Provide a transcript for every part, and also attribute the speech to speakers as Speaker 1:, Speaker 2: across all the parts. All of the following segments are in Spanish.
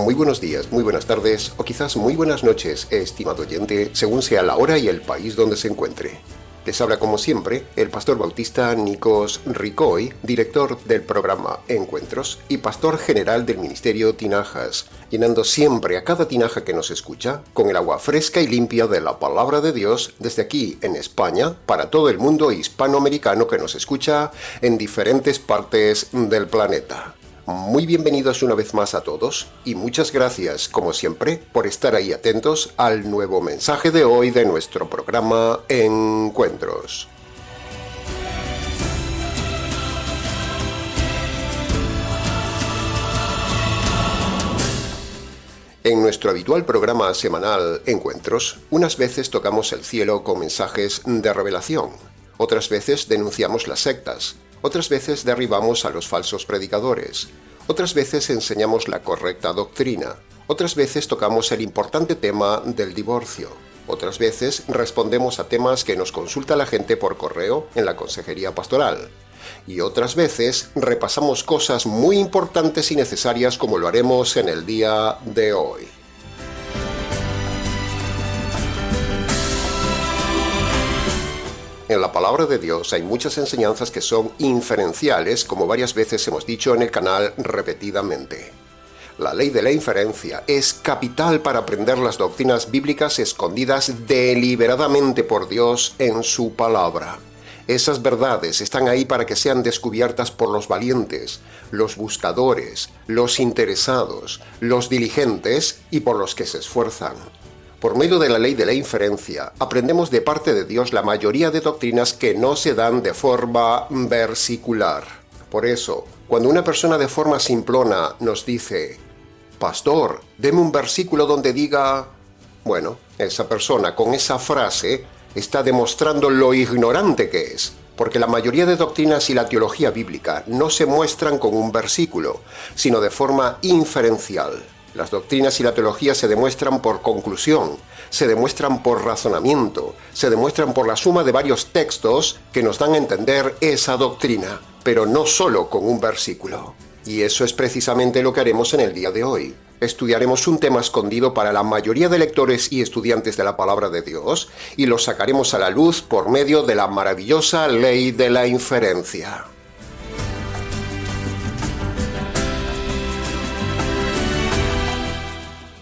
Speaker 1: Muy buenos días, muy buenas tardes o quizás muy buenas noches, estimado oyente, según sea la hora y el país donde se encuentre. Les habla como siempre el pastor bautista Nikos Ricoy, director del programa Encuentros y pastor general del ministerio Tinajas, llenando siempre a cada tinaja que nos escucha con el agua fresca y limpia de la palabra de Dios desde aquí en España para todo el mundo hispanoamericano que nos escucha en diferentes partes del planeta. Muy bienvenidos una vez más a todos y muchas gracias, como siempre, por estar ahí atentos al nuevo mensaje de hoy de nuestro programa Encuentros. En nuestro habitual programa semanal Encuentros, unas veces tocamos el cielo con mensajes de revelación, otras veces denunciamos las sectas, otras veces derribamos a los falsos predicadores, otras veces enseñamos la correcta doctrina, otras veces tocamos el importante tema del divorcio, otras veces respondemos a temas que nos consulta la gente por correo en la consejería pastoral, y otras veces repasamos cosas muy importantes y necesarias como lo haremos en el día de hoy. En la palabra de Dios hay muchas enseñanzas que son inferenciales, como varias veces hemos dicho en el canal repetidamente. La ley de la inferencia es capital para aprender las doctrinas bíblicas escondidas deliberadamente por Dios en su palabra. Esas verdades están ahí para que sean descubiertas por los valientes, los buscadores, los interesados, los diligentes y por los que se esfuerzan. Por medio de la ley de la inferencia, aprendemos de parte de Dios la mayoría de doctrinas que no se dan de forma versicular. Por eso, cuando una persona de forma simplona nos dice, «Pastor, deme un versículo donde diga...», bueno, esa persona con esa frase está demostrando lo ignorante que es, porque la mayoría de doctrinas y la teología bíblica no se muestran con un versículo, sino de forma inferencial. Las doctrinas y la teología se demuestran por conclusión, se demuestran por razonamiento, se demuestran por la suma de varios textos que nos dan a entender esa doctrina, pero no solo con un versículo. Y eso es precisamente lo que haremos en el día de hoy. Estudiaremos un tema escondido para la mayoría de lectores y estudiantes de la palabra de Dios y lo sacaremos a la luz por medio de la maravillosa ley de la inferencia.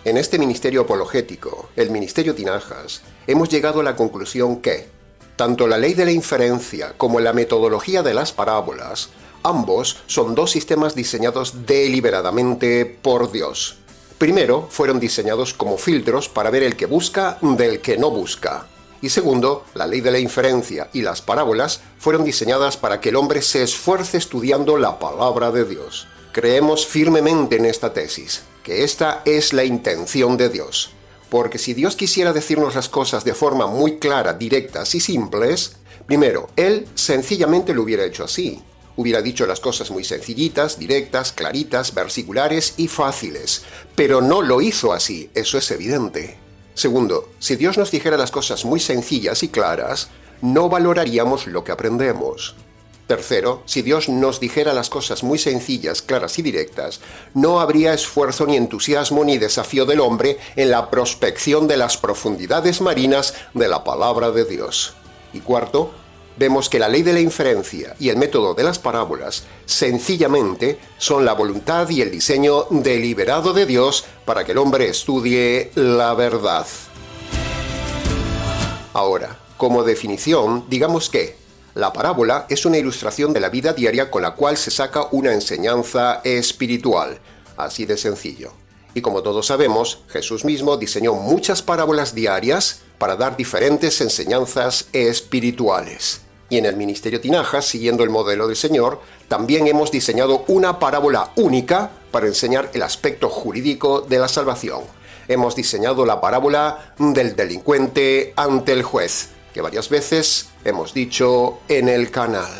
Speaker 1: En este ministerio apologético, el Ministerio Tinajas, hemos llegado a la conclusión que, tanto la ley de la inferencia como la metodología de las parábolas, ambos son dos sistemas diseñados deliberadamente por Dios. Primero, fueron diseñados como filtros para ver el que busca del que no busca. Y segundo, la ley de la inferencia y las parábolas fueron diseñadas para que el hombre se esfuerce estudiando la palabra de Dios. Creemos firmemente en esta tesis, que esta es la intención de Dios. Porque si Dios quisiera decirnos las cosas de forma muy clara, directas y simples, primero, Él sencillamente lo hubiera hecho así. Hubiera dicho las cosas muy sencillitas, directas, claritas, versiculares y fáciles. Pero no lo hizo así, eso es evidente. Segundo, si Dios nos dijera las cosas muy sencillas y claras, no valoraríamos lo que aprendemos. Tercero, si Dios nos dijera las cosas muy sencillas, claras y directas, no habría esfuerzo ni entusiasmo ni desafío del hombre en la prospección de las profundidades marinas de la palabra de Dios. Y cuarto, vemos que la ley de la inferencia y el método de las parábolas sencillamente son la voluntad y el diseño deliberado de Dios para que el hombre estudie la verdad. Ahora, como definición, digamos que la parábola es una ilustración de la vida diaria con la cual se saca una enseñanza espiritual, así de sencillo. Y como todos sabemos, Jesús mismo diseñó muchas parábolas diarias para dar diferentes enseñanzas espirituales. Y en el Ministerio Tinajas, siguiendo el modelo del Señor, también hemos diseñado una parábola única para enseñar el aspecto jurídico de la salvación. Hemos diseñado la parábola del delincuente ante el juez, que varias veces hemos dicho en el canal.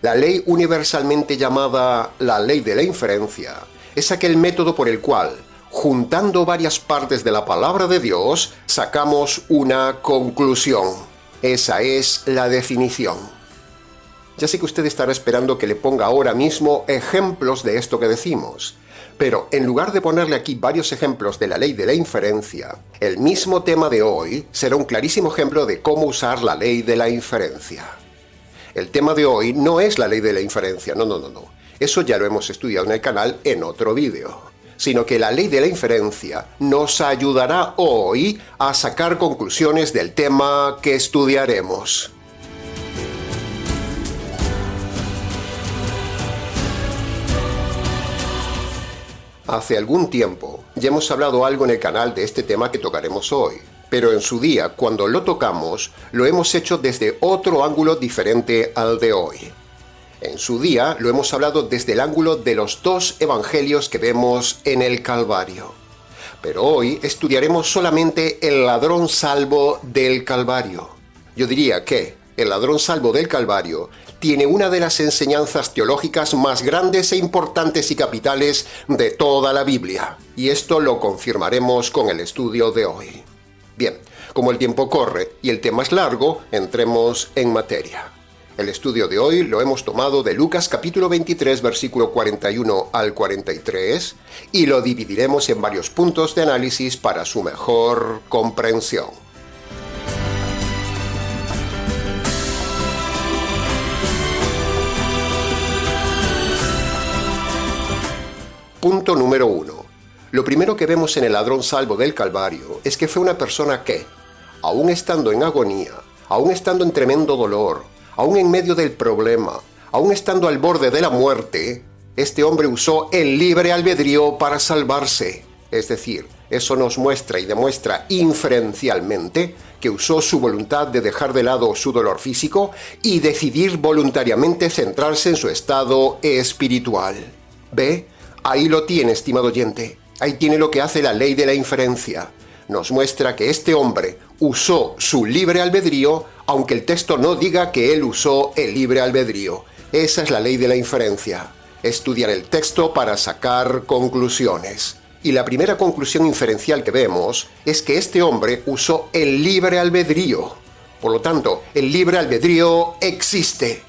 Speaker 1: La ley universalmente llamada la ley de la inferencia es aquel método por el cual, juntando varias partes de la palabra de Dios, sacamos una conclusión. Esa es la definición. Ya sé que usted estará esperando que le ponga ahora mismo ejemplos de esto que decimos, Pero en lugar de ponerle aquí varios ejemplos de la ley de la inferencia, el mismo tema de hoy será un clarísimo ejemplo de cómo usar la ley de la inferencia. El tema de hoy no es la ley de la inferencia, no. Eso ya lo hemos estudiado en el canal en otro vídeo. Sino que la ley de la inferencia nos ayudará hoy a sacar conclusiones del tema que estudiaremos. Hace algún tiempo ya hemos hablado algo en el canal de este tema que tocaremos hoy, pero en su día, cuando lo tocamos, lo hemos hecho desde otro ángulo diferente al de hoy. En su día lo hemos hablado desde el ángulo de los dos evangelios que vemos en el Calvario. Pero hoy estudiaremos solamente el ladrón salvo del Calvario. Yo diría que el ladrón salvo del Calvario tiene una de las enseñanzas teológicas más grandes e importantes y capitales de toda la Biblia. Y esto lo confirmaremos con el estudio de hoy. Bien, como el tiempo corre y el tema es largo, entremos en materia. El estudio de hoy lo hemos tomado de Lucas capítulo 23, versículo 41 al 43, y lo dividiremos en varios puntos de análisis para su mejor comprensión. Punto número 1. Lo primero que vemos en el ladrón salvo del Calvario es que fue una persona que, aún estando en agonía, aún estando en tremendo dolor, aún en medio del problema, aún estando al borde de la muerte, este hombre usó el libre albedrío para salvarse. Es decir, eso nos muestra y demuestra inferencialmente que usó su voluntad de dejar de lado su dolor físico y decidir voluntariamente centrarse en su estado espiritual. ¿Ve? Ahí lo tiene, estimado oyente. Ahí tiene lo que hace la ley de la inferencia. Nos muestra que este hombre usó su libre albedrío, aunque el texto no diga que él usó el libre albedrío. Esa es la ley de la inferencia. Estudiar el texto para sacar conclusiones. Y la primera conclusión inferencial que vemos es que este hombre usó el libre albedrío. Por lo tanto, el libre albedrío existe.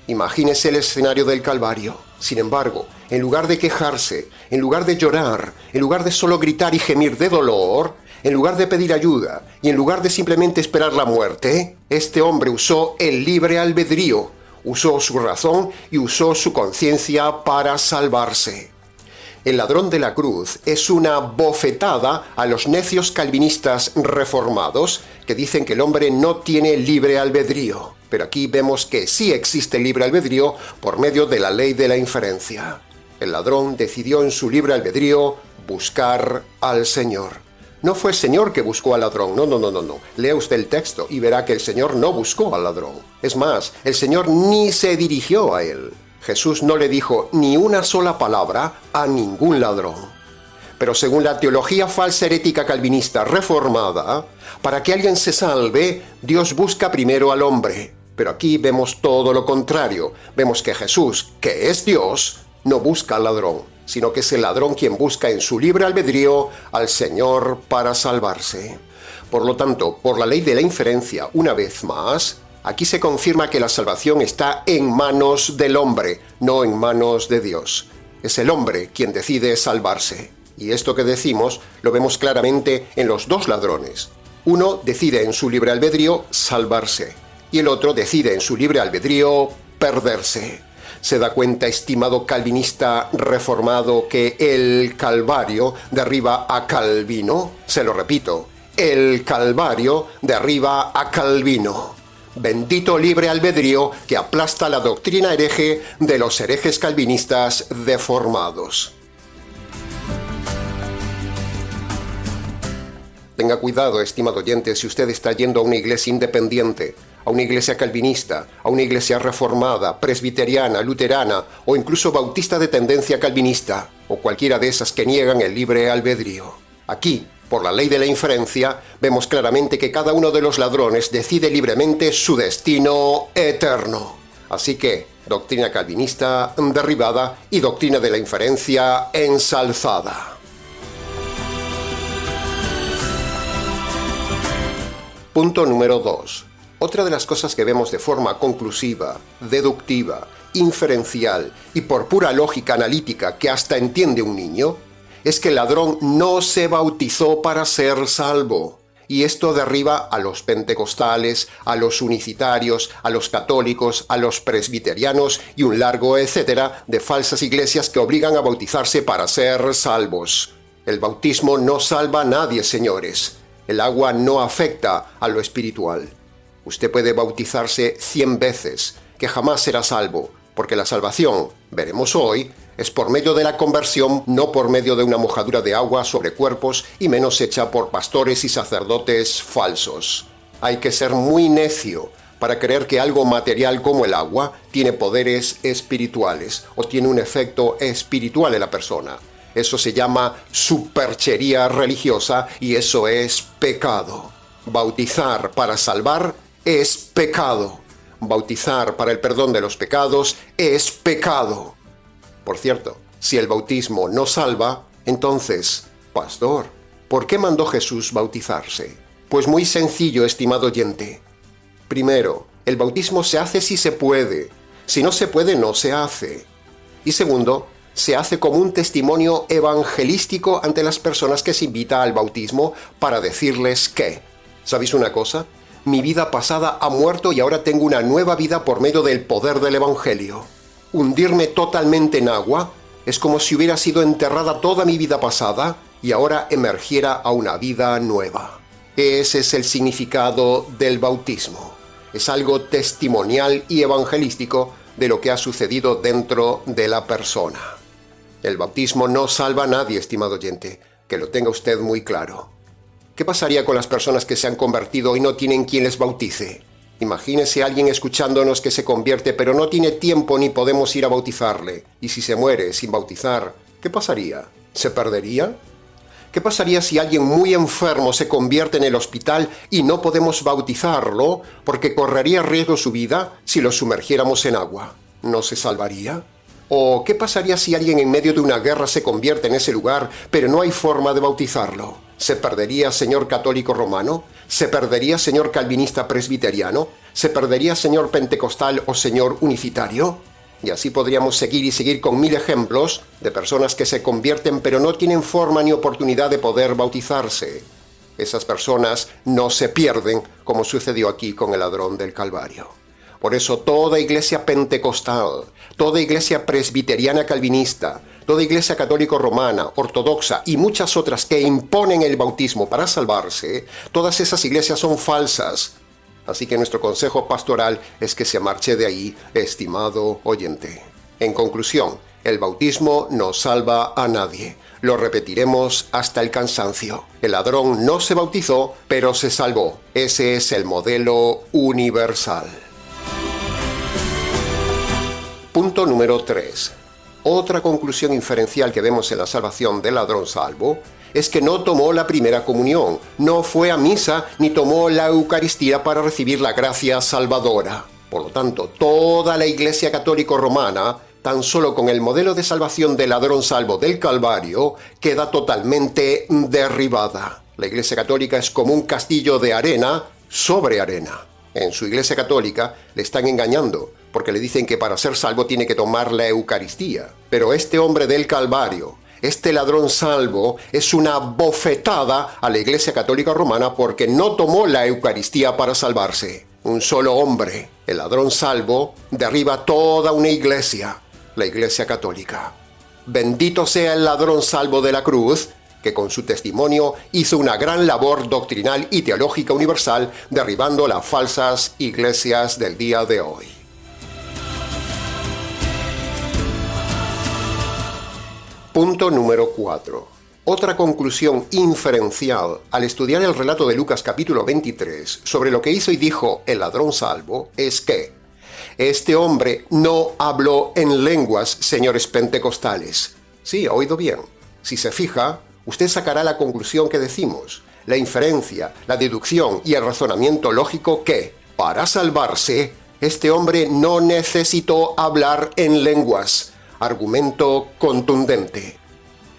Speaker 1: Imagínese el escenario del Calvario. Sin embargo, en lugar de quejarse, en lugar de llorar, en lugar de solo gritar y gemir de dolor, en lugar de pedir ayuda y en lugar de simplemente esperar la muerte, este hombre usó el libre albedrío, usó su razón y usó su conciencia para salvarse. El ladrón de la cruz es una bofetada a los necios calvinistas reformados que dicen que el hombre no tiene libre albedrío. Pero aquí vemos que sí existe libre albedrío por medio de la ley de la inferencia. El ladrón decidió en su libre albedrío buscar al Señor. No fue el Señor que buscó al ladrón, no. Lea usted el texto y verá que el Señor no buscó al ladrón. Es más, el Señor ni se dirigió a él. Jesús no le dijo ni una sola palabra a ningún ladrón. Pero según la teología falsa herética calvinista reformada, para que alguien se salve, Dios busca primero al hombre. Pero aquí vemos todo lo contrario. Vemos que Jesús, que es Dios, no busca al ladrón, sino que es el ladrón quien busca en su libre albedrío al Señor para salvarse. Por lo tanto, por la ley de la inferencia, una vez más, aquí se confirma que la salvación está en manos del hombre, no en manos de Dios. Es el hombre quien decide salvarse. Y esto que decimos lo vemos claramente en los dos ladrones. Uno decide en su libre albedrío salvarse, y el otro decide en su libre albedrío perderse. ¿Se da cuenta, estimado calvinista reformado, que el Calvario derriba a Calvino? Se lo repito, el Calvario derriba a Calvino. Bendito libre albedrío que aplasta la doctrina hereje de los herejes calvinistas deformados. Tenga cuidado, estimado oyente, si usted está yendo a una iglesia independiente, a una iglesia calvinista, a una iglesia reformada, presbiteriana, luterana o incluso bautista de tendencia calvinista, o cualquiera de esas que niegan el libre albedrío. Aquí, por la ley de la inferencia, vemos claramente que cada uno de los ladrones decide libremente su destino eterno. Así que, doctrina calvinista derribada y doctrina de la inferencia ensalzada. Punto número 2. Otra de las cosas que vemos de forma conclusiva, deductiva, inferencial y por pura lógica analítica que hasta entiende un niño, es que el ladrón no se bautizó para ser salvo. Y esto derriba a los pentecostales, a los unicitarios, a los católicos, a los presbiterianos y un largo etcétera de falsas iglesias que obligan a bautizarse para ser salvos. El bautismo no salva a nadie, señores. El agua no afecta a lo espiritual. Usted puede bautizarse 100 veces, que jamás será salvo, porque la salvación, veremos hoy, es por medio de la conversión, no por medio de una mojadura de agua sobre cuerpos y menos hecha por pastores y sacerdotes falsos. Hay que ser muy necio para creer que algo material como el agua tiene poderes espirituales o tiene un efecto espiritual en la persona. Eso se llama superchería religiosa y eso es pecado. Bautizar para salvar es pecado. Bautizar para el perdón de los pecados es pecado. Por cierto, si el bautismo no salva, entonces, pastor, ¿por qué mandó Jesús bautizarse? Pues muy sencillo, estimado oyente. Primero, el bautismo se hace si se puede. Si no se puede, no se hace. Y segundo, se hace como un testimonio evangelístico ante las personas que se invita al bautismo para decirles que, ¿sabéis una cosa? Mi vida pasada ha muerto y ahora tengo una nueva vida por medio del poder del evangelio. Hundirme totalmente en agua es como si hubiera sido enterrada toda mi vida pasada y ahora emergiera a una vida nueva. Ese es el significado del bautismo. Es algo testimonial y evangelístico de lo que ha sucedido dentro de la persona. El bautismo no salva a nadie, estimado oyente, que lo tenga usted muy claro. ¿Qué pasaría con las personas que se han convertido y no tienen quien les bautice? Imagínese a alguien escuchándonos que se convierte pero no tiene tiempo ni podemos ir a bautizarle. Y si se muere sin bautizar, ¿qué pasaría? ¿Se perdería? ¿Qué pasaría si alguien muy enfermo se convierte en el hospital y no podemos bautizarlo porque correría riesgo su vida si lo sumergiéramos en agua? ¿No se salvaría? ¿O qué pasaría si alguien en medio de una guerra se convierte en ese lugar pero no hay forma de bautizarlo? ¿Se perdería, señor católico romano? ¿Se perdería, señor calvinista presbiteriano? ¿Se perdería, señor pentecostal o señor unicitario? Y así podríamos seguir y seguir con 1000 ejemplos de personas que se convierten pero no tienen forma ni oportunidad de poder bautizarse. Esas personas no se pierden, como sucedió aquí con el ladrón del Calvario. Por eso toda iglesia pentecostal, toda iglesia presbiteriana calvinista, toda iglesia católico romana, ortodoxa y muchas otras que imponen el bautismo para salvarse, todas esas iglesias son falsas. Así que nuestro consejo pastoral es que se marche de ahí, estimado oyente. En conclusión, el bautismo no salva a nadie. Lo repetiremos hasta el cansancio. El ladrón no se bautizó, pero se salvó. Ese es el modelo universal. Punto número 3. Otra conclusión inferencial que vemos en la salvación del ladrón salvo es que no tomó la primera comunión, no fue a misa ni tomó la Eucaristía para recibir la gracia salvadora. Por lo tanto, toda la Iglesia católica romana, tan solo con el modelo de salvación del ladrón salvo del Calvario, queda totalmente derribada. La Iglesia católica es como un castillo de arena sobre arena. En su Iglesia católica le están engañando, porque le dicen que para ser salvo tiene que tomar la Eucaristía. Pero este hombre del Calvario, este ladrón salvo, es una bofetada a la Iglesia católica romana porque no tomó la Eucaristía para salvarse. Un solo hombre, el ladrón salvo, derriba toda una iglesia, la Iglesia católica. Bendito sea el ladrón salvo de la cruz, que con su testimonio hizo una gran labor doctrinal y teológica universal, derribando las falsas iglesias del día de hoy. Punto número 4. Otra conclusión inferencial al estudiar el relato de Lucas capítulo 23 sobre lo que hizo y dijo el ladrón salvo es que este hombre no habló en lenguas, señores pentecostales. Sí, ha oído bien. Si se fija, usted sacará la conclusión que decimos, la inferencia, la deducción y el razonamiento lógico que, para salvarse, este hombre no necesitó hablar en lenguas. Argumento contundente.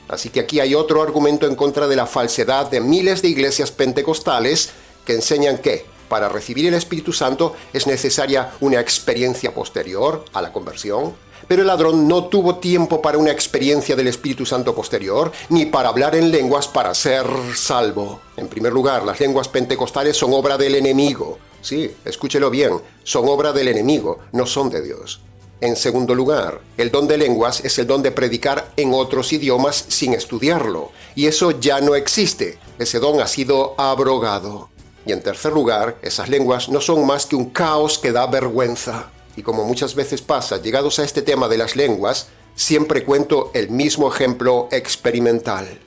Speaker 1: Así que aquí hay otro argumento en contra de la falsedad de miles de iglesias pentecostales que enseñan que para recibir el Espíritu Santo es necesaria una experiencia posterior a la conversión, pero el ladrón no tuvo tiempo para una experiencia del Espíritu Santo posterior, ni para hablar en lenguas para ser salvo. En primer lugar, las lenguas pentecostales son obra del enemigo. Sí, escúchelo bien, son obra del enemigo, no son de Dios. En segundo lugar, el don de lenguas es el don de predicar en otros idiomas sin estudiarlo, y eso ya no existe, ese don ha sido abrogado. Y en tercer lugar, esas lenguas no son más que un caos que da vergüenza. Y como muchas veces pasa, llegados a este tema de las lenguas, siempre cuento el mismo ejemplo experimental.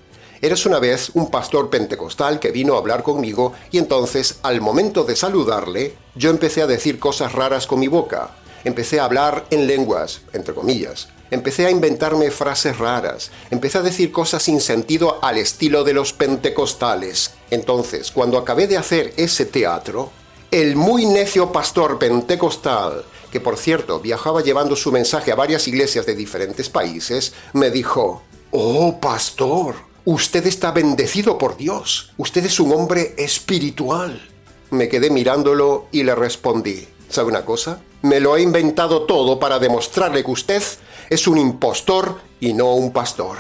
Speaker 1: Eras una vez un pastor pentecostal que vino a hablar conmigo y entonces, al momento de saludarle, yo empecé a decir cosas raras con mi boca. Empecé a hablar en lenguas, entre comillas. Empecé a inventarme frases raras. Empecé a decir cosas sin sentido al estilo de los pentecostales. Entonces, cuando acabé de hacer ese teatro, el muy necio pastor pentecostal, que por cierto viajaba llevando su mensaje a varias iglesias de diferentes países, me dijo: «Oh, pastor, usted está bendecido por Dios. Usted es un hombre espiritual». Me quedé mirándolo y le respondí: ¿sabe una cosa? Me lo he inventado todo para demostrarle que usted es un impostor y no un pastor.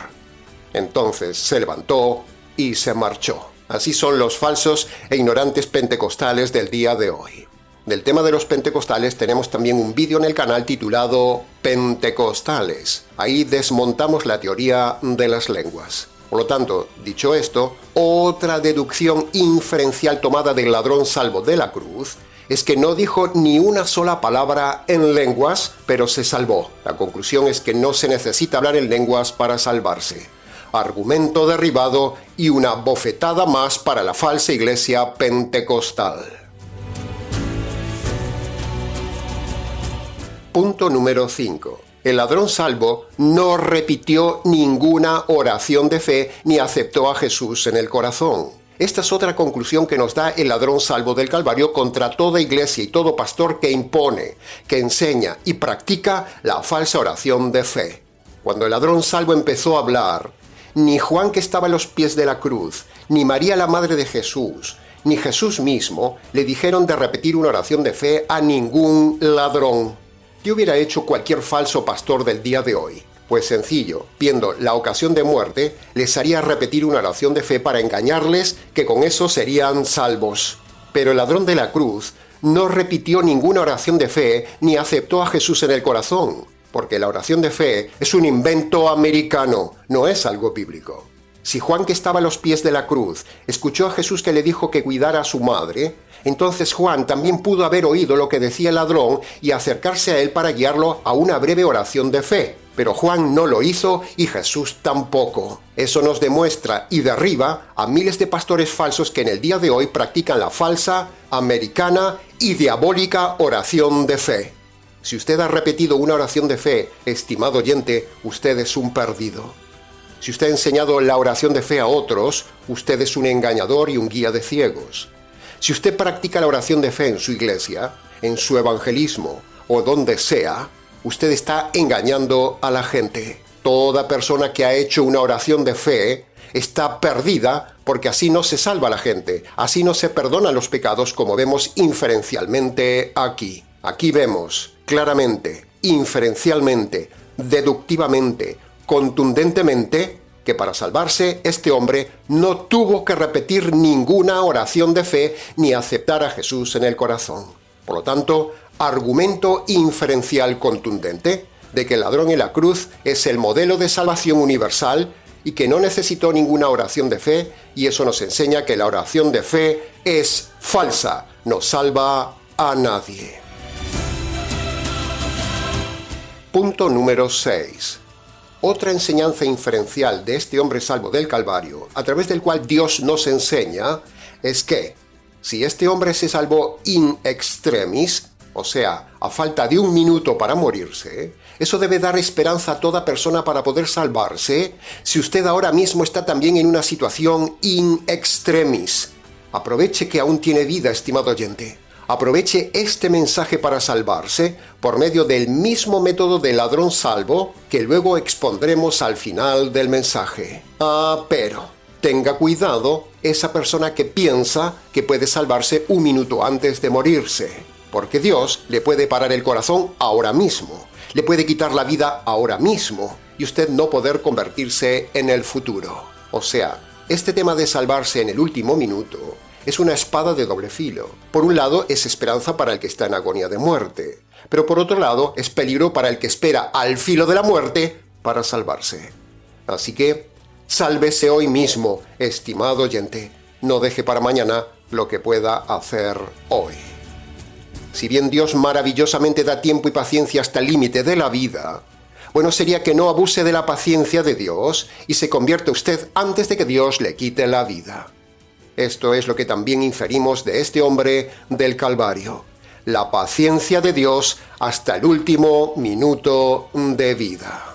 Speaker 1: Entonces se levantó y se marchó. Así son los falsos e ignorantes pentecostales del día de hoy. Del tema de los pentecostales tenemos también un vídeo en el canal titulado Pentecostales. Ahí desmontamos la teoría de las lenguas. Por lo tanto, dicho esto, otra deducción inferencial tomada del ladrón salvo de la cruz es que no dijo ni una sola palabra en lenguas, pero se salvó. La conclusión es que no se necesita hablar en lenguas para salvarse. Argumento derribado y una bofetada más para la falsa iglesia pentecostal. Punto número 5. El ladrón salvo no repitió ninguna oración de fe ni aceptó a Jesús en el corazón. Esta es otra conclusión que nos da el ladrón salvo del Calvario contra toda iglesia y todo pastor que impone, que enseña y practica la falsa oración de fe. Cuando el ladrón salvo empezó a hablar, ni Juan, que estaba a los pies de la cruz, ni María, la madre de Jesús, ni Jesús mismo le dijeron de repetir una oración de fe a ningún ladrón. ¿Qué hubiera hecho cualquier falso pastor del día de hoy? Pues sencillo, viendo la ocasión de muerte, les haría repetir una oración de fe para engañarles que con eso serían salvos. Pero el ladrón de la cruz no repitió ninguna oración de fe ni aceptó a Jesús en el corazón, porque la oración de fe es un invento americano, no es algo bíblico. Si Juan, que estaba a los pies de la cruz, escuchó a Jesús que le dijo que cuidara a su madre, entonces Juan también pudo haber oído lo que decía el ladrón y acercarse a él para guiarlo a una breve oración de fe. Pero Juan no lo hizo y Jesús tampoco. Eso nos demuestra y derriba a miles de pastores falsos que en el día de hoy practican la falsa, americana y diabólica oración de fe. Si usted ha repetido una oración de fe, estimado oyente, usted es un perdido. Si usted ha enseñado la oración de fe a otros, usted es un engañador y un guía de ciegos. Si usted practica la oración de fe en su iglesia, en su evangelismo o donde sea, usted está engañando a la gente. Toda persona que ha hecho una oración de fe está perdida porque así no se salva a la gente, así no se perdonan los pecados como vemos inferencialmente aquí. Aquí vemos claramente, inferencialmente, deductivamente, contundentemente, que para salvarse este hombre no tuvo que repetir ninguna oración de fe ni aceptar a Jesús en el corazón. Por lo tanto, argumento inferencial contundente de que el ladrón en la cruz es el modelo de salvación universal y que no necesitó ninguna oración de fe, y eso nos enseña que la oración de fe es falsa, no salva a nadie. Punto número 6. Otra enseñanza inferencial de este hombre salvo del Calvario, a través del cual Dios nos enseña, es que si este hombre se salvó in extremis, o sea, a falta de un minuto para morirse, eso debe dar esperanza a toda persona para poder salvarse si usted ahora mismo está también en una situación in extremis. Aproveche que aún tiene vida, estimado oyente. Aproveche este mensaje para salvarse por medio del mismo método del ladrón salvo que luego expondremos al final del mensaje. tenga cuidado esa persona que piensa que puede salvarse un minuto antes de morirse, porque Dios le puede parar el corazón ahora mismo, le puede quitar la vida ahora mismo y usted no poder convertirse en el futuro. O sea, este tema de salvarse en el último minuto es una espada de doble filo. Por un lado, es esperanza para el que está en agonía de muerte, pero por otro lado, es peligro para el que espera al filo de la muerte para salvarse. Así que, sálvese hoy mismo, estimado oyente. No deje para mañana lo que pueda hacer hoy. Si bien Dios maravillosamente da tiempo y paciencia hasta el límite de la vida, bueno sería que no abuse de la paciencia de Dios y se convierta usted antes de que Dios le quite la vida. Esto es lo que también inferimos de este hombre del Calvario. La paciencia de Dios hasta el último minuto de vida.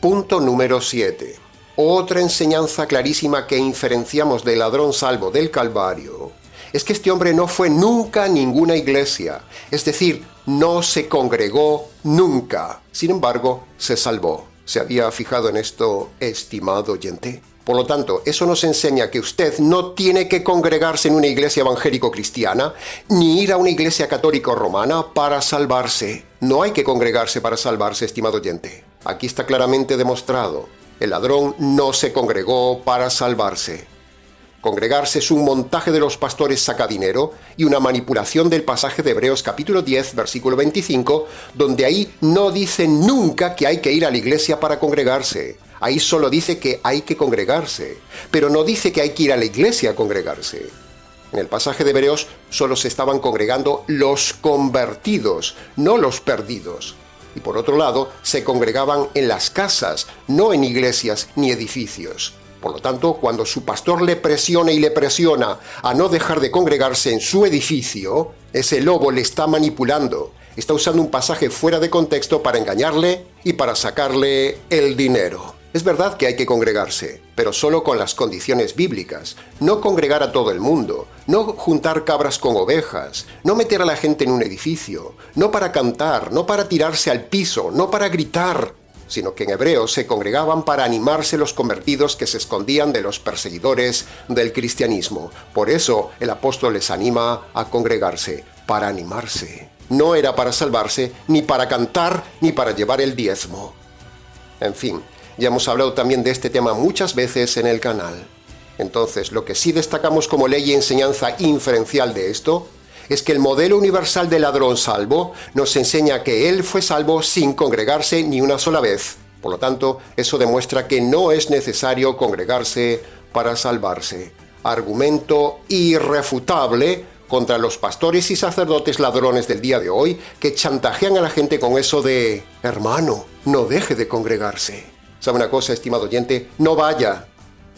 Speaker 1: Punto número 7. Otra enseñanza clarísima que inferenciamos del ladrón salvo del Calvario es que este hombre no fue nunca a ninguna iglesia, es decir, no se congregó nunca. Sin embargo, se salvó. ¿Se había fijado en esto, estimado oyente? Por lo tanto, eso nos enseña que usted no tiene que congregarse en una iglesia evangélico-cristiana, ni ir a una iglesia católico-romana para salvarse. No hay que congregarse para salvarse, estimado oyente. Aquí está claramente demostrado. El ladrón no se congregó para salvarse. Congregarse es un montaje de los pastores sacadinero y una manipulación del pasaje de Hebreos capítulo 10, versículo 25, donde ahí no dice nunca que hay que ir a la iglesia para congregarse. Ahí solo dice que hay que congregarse, pero no dice que hay que ir a la iglesia a congregarse. En el pasaje de Hebreos solo se estaban congregando los convertidos, no los perdidos. Y por otro lado, se congregaban en las casas, no en iglesias ni edificios. Por lo tanto, cuando su pastor le presiona y le presiona a no dejar de congregarse en su edificio, ese lobo le está manipulando. Está usando un pasaje fuera de contexto para engañarle y para sacarle el dinero. Es verdad que hay que congregarse, pero solo con las condiciones bíblicas. No congregar a todo el mundo, no juntar cabras con ovejas, no meter a la gente en un edificio, no para cantar, no para tirarse al piso, no para gritar, sino que en Hebreos se congregaban para animarse los convertidos que se escondían de los perseguidores del cristianismo. Por eso el apóstol les anima a congregarse, para animarse. No era para salvarse, ni para cantar, ni para llevar el diezmo. En fin, ya hemos hablado también de este tema muchas veces en el canal. Entonces, lo que sí destacamos como ley y enseñanza inferencial de esto es que el modelo universal del ladrón salvo nos enseña que él fue salvo sin congregarse ni una sola vez. Por lo tanto, eso demuestra que no es necesario congregarse para salvarse. Argumento irrefutable contra los pastores y sacerdotes ladrones del día de hoy que chantajean a la gente con eso de «Hermano, no deje de congregarse». ¿Sabe una cosa, estimado oyente? No vaya.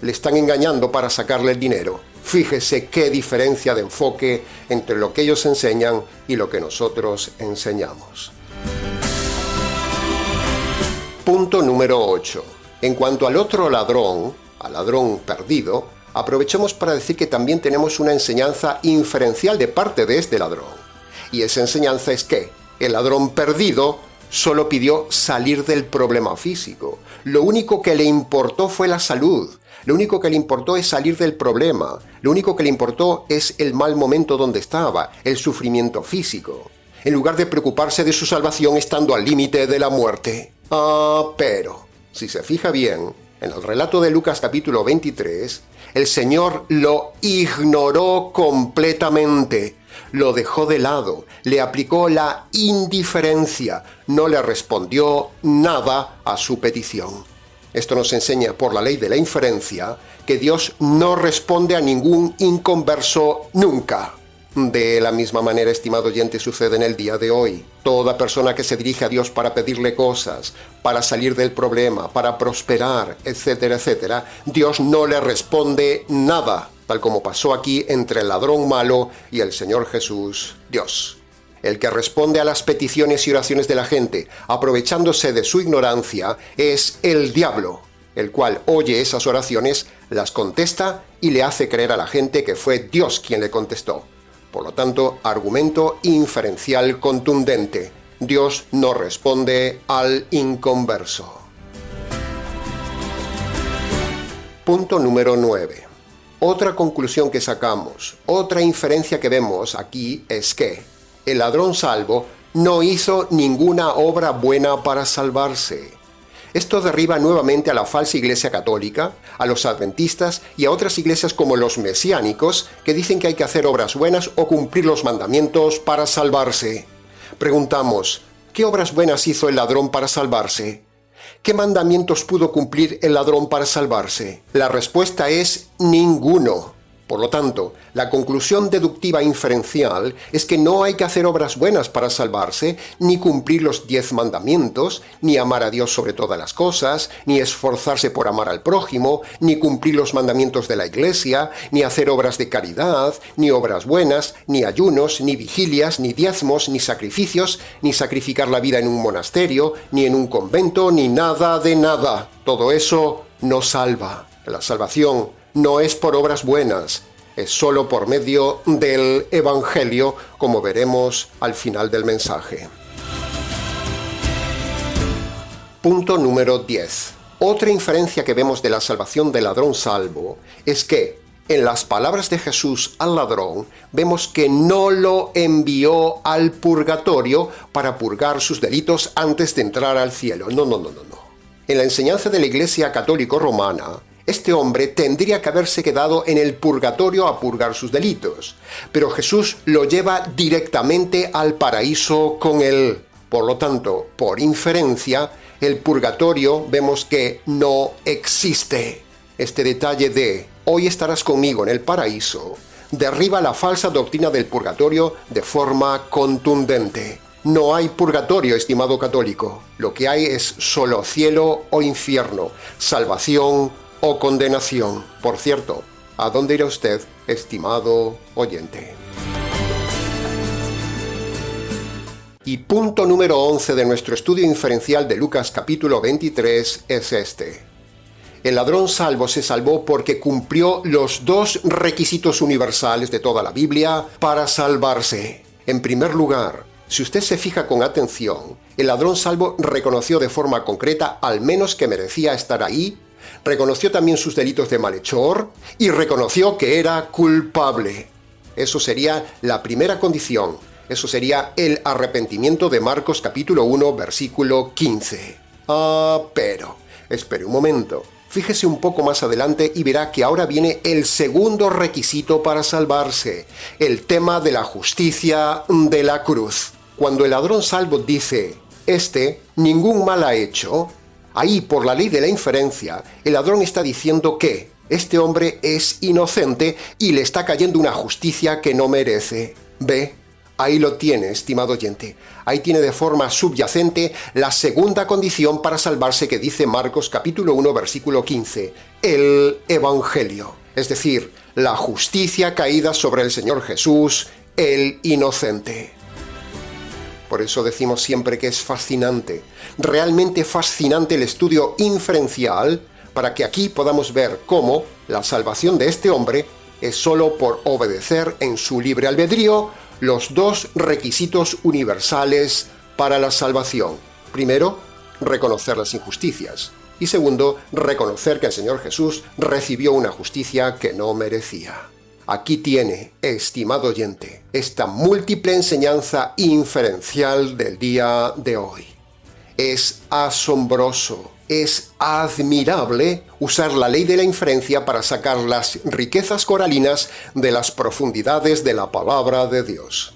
Speaker 1: Le están engañando para sacarle el dinero. Fíjese qué diferencia de enfoque entre lo que ellos enseñan y lo que nosotros enseñamos. Punto número 8. En cuanto al otro ladrón, al ladrón perdido, aprovechemos para decir que también tenemos una enseñanza inferencial de parte de este ladrón. Y esa enseñanza es que el ladrón perdido solo pidió salir del problema físico. Lo único que le importó fue la salud. Lo único que le importó es salir del problema. Lo único que le importó es el mal momento donde estaba, el sufrimiento físico, en lugar de preocuparse de su salvación estando al límite de la muerte. Pero, si se fija bien, en el relato de Lucas capítulo 23, el Señor lo ignoró completamente. Lo dejó de lado, le aplicó la indiferencia, no le respondió nada a su petición. Esto nos enseña por la ley de la inferencia que Dios no responde a ningún inconverso nunca. De la misma manera, estimado oyente, sucede en el día de hoy. Toda persona que se dirige a Dios para pedirle cosas, para salir del problema, para prosperar, etcétera, etcétera, Dios no le responde nada, tal como pasó aquí entre el ladrón malo y el Señor Jesús, Dios. El que responde a las peticiones y oraciones de la gente, aprovechándose de su ignorancia, es el diablo, el cual oye esas oraciones, las contesta y le hace creer a la gente que fue Dios quien le contestó. Por lo tanto, argumento inferencial contundente. Dios no responde al inconverso. Punto número 9. Otra conclusión que sacamos, otra inferencia que vemos aquí es que el ladrón salvo no hizo ninguna obra buena para salvarse. Esto derriba nuevamente a la falsa Iglesia Católica, a los adventistas y a otras iglesias como los mesiánicos que dicen que hay que hacer obras buenas o cumplir los mandamientos para salvarse. Preguntamos, ¿qué obras buenas hizo el ladrón para salvarse? ¿Qué mandamientos pudo cumplir el ladrón para salvarse? La respuesta es ninguno. Por lo tanto, la conclusión deductiva inferencial es que no hay que hacer obras buenas para salvarse, ni cumplir los 10 mandamientos, ni amar a Dios sobre todas las cosas, ni esforzarse por amar al prójimo, ni cumplir los mandamientos de la Iglesia, ni hacer obras de caridad, ni obras buenas, ni ayunos, ni vigilias, ni diezmos, ni sacrificios, ni sacrificar la vida en un monasterio, ni en un convento, ni nada de nada. Todo eso no salva. La salvación no es por obras buenas, es solo por medio del Evangelio, como veremos al final del mensaje. Punto número 10. Otra inferencia que vemos de la salvación del ladrón salvo es que, en las palabras de Jesús al ladrón, vemos que no lo envió al purgatorio para purgar sus delitos antes de entrar al cielo. No. En la enseñanza de la Iglesia Católica Romana, este hombre tendría que haberse quedado en el purgatorio a purgar sus delitos, pero Jesús lo lleva directamente al paraíso con él. Por lo tanto, por inferencia, el purgatorio vemos que no existe. Este detalle de hoy estarás conmigo en el paraíso derriba la falsa doctrina del purgatorio de forma contundente. No hay purgatorio, estimado católico. Lo que hay es solo cielo o infierno, salvación o condenación. Por cierto, ¿a dónde irá usted, estimado oyente? Y punto número 11 de nuestro estudio inferencial de Lucas capítulo 23 es este. El ladrón salvo se salvó porque cumplió los 2 requisitos universales de toda la Biblia para salvarse. En primer lugar, si usted se fija con atención, el ladrón salvo reconoció de forma concreta al menos que merecía estar ahí, reconoció también sus delitos de malhechor y reconoció que era culpable. Eso sería la primera condición. Eso sería el arrepentimiento de Marcos capítulo 1, versículo 15. Pero, espere un momento. Fíjese un poco más adelante y verá que ahora viene el segundo requisito para salvarse, el tema de la justicia de la cruz. Cuando el ladrón salvo dice, ningún mal ha hecho, ahí, por la ley de la inferencia, el ladrón está diciendo que este hombre es inocente y le está cayendo una justicia que no merece. ¿Ve? Ahí lo tiene, estimado oyente. Ahí tiene de forma subyacente la segunda condición para salvarse que dice Marcos capítulo 1, versículo 15, el Evangelio. Es decir, la justicia caída sobre el Señor Jesús, el inocente. Por eso decimos siempre que es fascinante, realmente fascinante el estudio inferencial, para que aquí podamos ver cómo la salvación de este hombre es solo por obedecer en su libre albedrío los 2 requisitos universales para la salvación. Primero, reconocer las injusticias. Y segundo, reconocer que el Señor Jesús recibió una justicia que no merecía. Aquí tiene, estimado oyente, esta múltiple enseñanza inferencial del día de hoy. Es asombroso, es admirable usar la ley de la inferencia para sacar las riquezas coralinas de las profundidades de la palabra de Dios.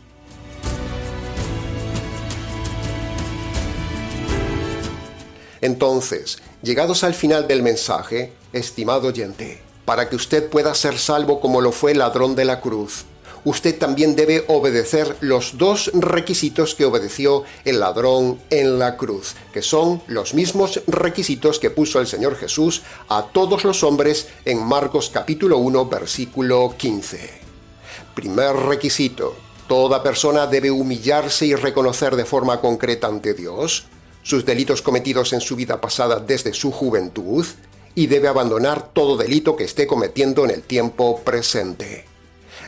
Speaker 1: Entonces, llegados al final del mensaje, estimado oyente, para que usted pueda ser salvo como lo fue el ladrón de la cruz, usted también debe obedecer los 2 requisitos que obedeció el ladrón en la cruz, que son los mismos requisitos que puso el Señor Jesús a todos los hombres en Marcos capítulo 1, versículo 15. Primer requisito: toda persona debe humillarse y reconocer de forma concreta ante Dios sus delitos cometidos en su vida pasada desde su juventud y debe abandonar todo delito que esté cometiendo en el tiempo presente.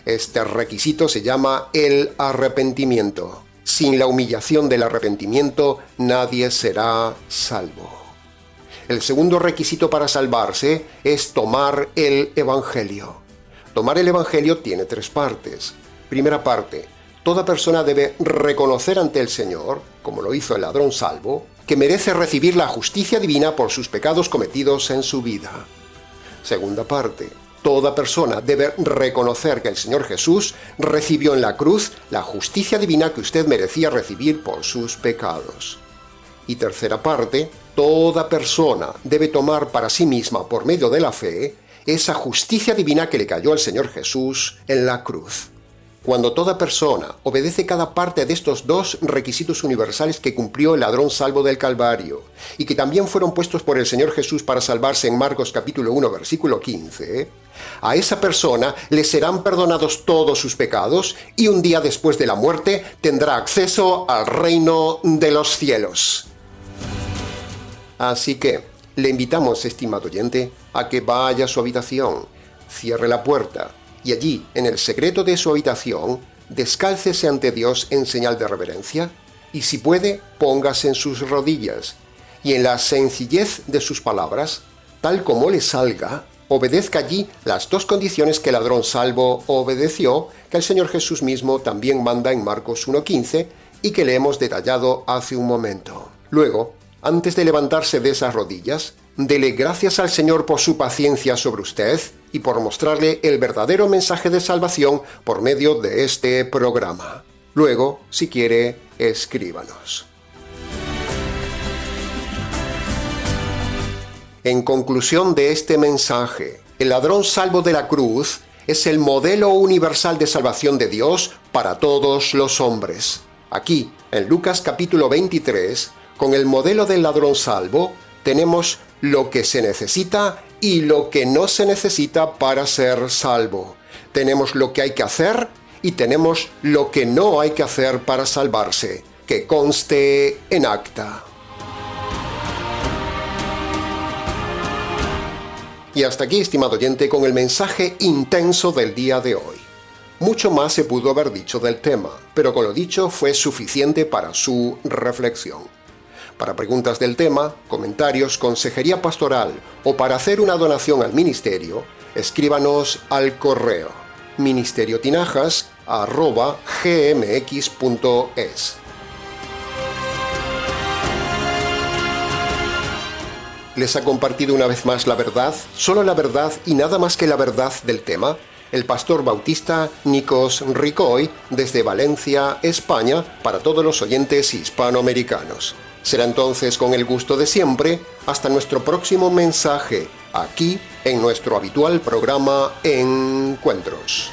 Speaker 1: Este requisito se llama el arrepentimiento. Sin la humillación del arrepentimiento, nadie será salvo. El segundo requisito para salvarse es tomar el Evangelio. Tomar el Evangelio tiene 3 partes. Primera parte, toda persona debe reconocer ante el Señor, como lo hizo el ladrón salvo, que merece recibir la justicia divina por sus pecados cometidos en su vida. Segunda parte, toda persona debe reconocer que el Señor Jesús recibió en la cruz la justicia divina que usted merecía recibir por sus pecados. Y tercera parte, toda persona debe tomar para sí misma, por medio de la fe, esa justicia divina que le cayó al Señor Jesús en la cruz. Cuando toda persona obedece cada parte de estos 2 requisitos universales que cumplió el ladrón salvo del Calvario, y que también fueron puestos por el Señor Jesús para salvarse en Marcos capítulo 1, versículo 15, a esa persona le serán perdonados todos sus pecados y un día después de la muerte tendrá acceso al reino de los cielos. Así que le invitamos, estimado oyente, a que vaya a su habitación, cierre la puerta y allí, en el secreto de su habitación, descálcese ante Dios en señal de reverencia y, si puede, póngase en sus rodillas y en la sencillez de sus palabras, tal como le salga, obedezca allí las 2 condiciones que el ladrón salvo obedeció, que el Señor Jesús mismo también manda en Marcos 1:15 y que le hemos detallado hace un momento. Luego, antes de levantarse de esas rodillas, dele gracias al Señor por su paciencia sobre usted y por mostrarle el verdadero mensaje de salvación por medio de este programa. Luego, si quiere, escríbanos. En conclusión de este mensaje, el ladrón salvo de la cruz es el modelo universal de salvación de Dios para todos los hombres. Aquí, en Lucas capítulo 23, con el modelo del ladrón salvo, tenemos lo que se necesita y lo que no se necesita para ser salvo. Tenemos lo que hay que hacer y tenemos lo que no hay que hacer para salvarse, que conste en acta. Y hasta aquí, estimado oyente, con el mensaje intenso del día de hoy. Mucho más se pudo haber dicho del tema, pero con lo dicho fue suficiente para su reflexión. Para preguntas del tema, comentarios, consejería pastoral o para hacer una donación al ministerio, escríbanos al correo ministeriotinajas@gmx.es. Les ha compartido una vez más la verdad, solo la verdad y nada más que la verdad del tema, el pastor bautista Nikos Ricoy desde Valencia, España, para todos los oyentes hispanoamericanos. Será entonces con el gusto de siempre, hasta nuestro próximo mensaje, aquí en nuestro habitual programa Encuentros.